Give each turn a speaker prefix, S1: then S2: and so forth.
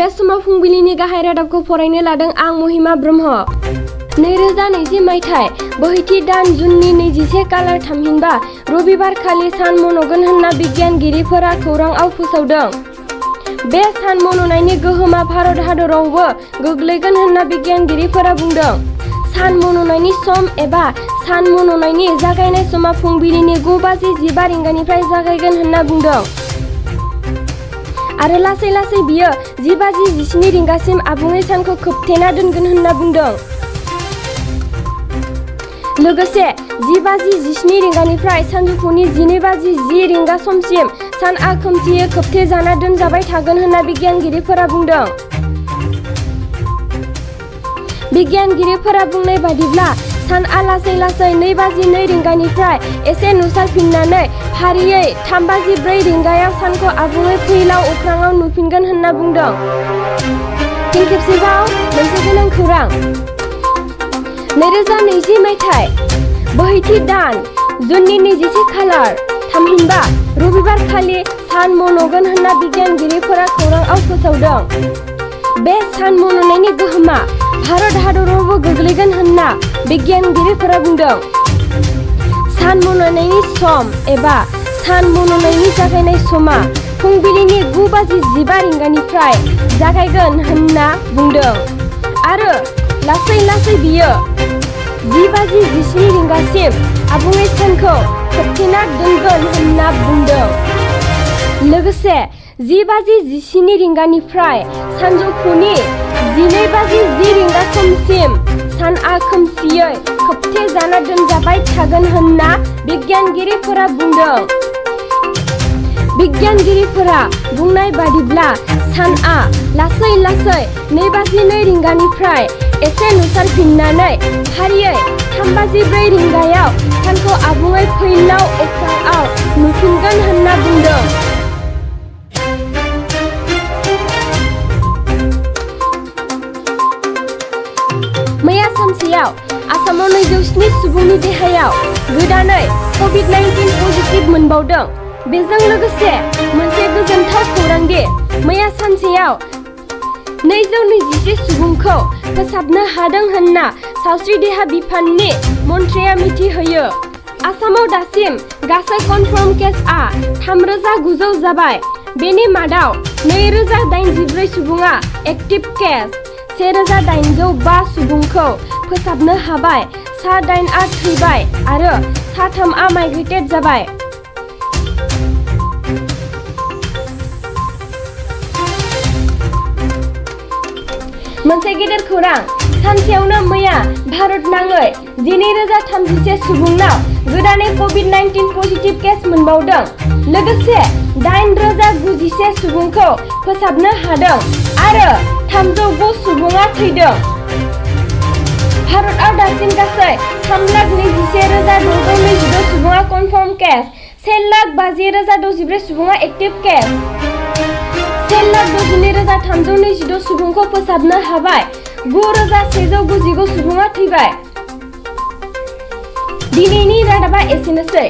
S1: बे समाव फुंबिलिनि गाहाय रादाबखौ फरायनो लादों आं महिमा ब्रह्म। 2020 मायथाइ बोहैथि दान जुननि 21 कालार थामहिनबा रबिबार खालि सान मन'गोन होनना बिगियानगिरिफोरा खौरांआव फोसावदों। बे सान मन'नायनि गोहोमा भारत हादरावबो गोग्लैगोन होनना बिगियानगिरिफोरा बुंदों। सान मन'नायनि सम एबा सान मन'नायनि जागायनाय समा फुंबिलिनि 9:15 रिंगानिफ्राय जागायगोन होनना बुंदों आरो लासै लासै बियो 10:17 रिंगासिम आबुङै सानखौ खोबथेना दोनगोन होनना बुंदों। लोगोसे 10:17 रिंगानिफ्राय सानजौफुनि 12:10 रिंगा समसिम सानआ खोमसियै खोबथेजाना दोनजाबाय थागोन होनना बिगियानगिरिफोरा बुंदों। बिगियानगिरिफोरा बुंनाय बादिब्ला सानआ लासै लासै 2:02 रिंगानिफ्राय एसे नुसारफिननानै फारियै 3:04 रिंगायाव सानखौ आबुङै फैलाव अख्राङाव नुफिनगोन होनना बुंदों। फिन खेबसेबाव मोनसे गोनां खौरां। 2020 मायथाइ बोहैथि दान जुननि 21 खालार थामहिनबा रबिबार खालि सान मन'गोन होनना बिगियानगिरिफोरा खौरांआव फोसावदों। बे सान मन'नायनि गोहोमा भारत हादरावबो गोग्लैगोन होनना बिगियानगिरिफोरा बुंदों। सान मन'नायनि सम एबा सान मन'नायनि जागायनाय समा फुंबिलिनि 9:15 रिंगानिफ्राय जागायगोन होनना बुंदों आरो लासै लासै बियो 10:17 रिंगासिम आबुङै सानखौ खोबथेना दोनगोन होनना बुंदों। लोगोसे 10:17 रिंगानिफ्राय सानजौफुनि 12:10 रिंगा समसिम सानआ खोमसियै खोबथेजाना दोनजाबाय थागोन होनना बिगियानगिरिफोरा बुंदों। बिगियानगिरिफोरा बुंनाय बादिब्ला सानआ लासै लासै 2:02 रिंगानिफ्राय एसे नुसारफिननानै फारियै 3:04 रिंगायाव सानखौ आबुङै फैलाव अख्राङाव नुफिनगोन होनना बुंदों। मैया सानसेयाव आसामाव 207 सुबुंनि देहायाव गोदानै कभिड-19 पजिटिभ मोनबावदों। बेजों लोगोसे मोनसे गोजोनथाव खौरां दि मैया सानसेयाव 221 सुबुंखौ फोसाबनो हादों होनना सावस्रि देहा बिफाननि मन्थ्रिया मिथिहोयो। आसामाव दासिम गासै कनफार्म केसआ 3900 जाबाय। बेनि मादाव 2084 सुबुङा एक्टिभ केस, 1805 सुबुंखौ फोसाबनो हाबाय, 8आ थैबाय आरो 3आ माइग्रेटेड जाबाय। मोनसे गेदेर खौरां। सानसेयावनो मैया भारत नाङै 19031 सुबुंनाव गोदानै कभिड-19 पजिटिभ केस मोनबावदों। लोगोसे 8091 सुबुंखौ फोसाबनो हादों आरो 309 सुबुङा थैदों। भारतआव दासिम गासै 3,21,622 सुबुङा कनफार्म केस, 1,50,064 सुबुङा एक्टिभ केस, 1,62,322 सुबुंखौ फोसाबनो हाबाय, 9,199 सुबुङा थैबाय। दिनैनि रादाबा एसेनोसै।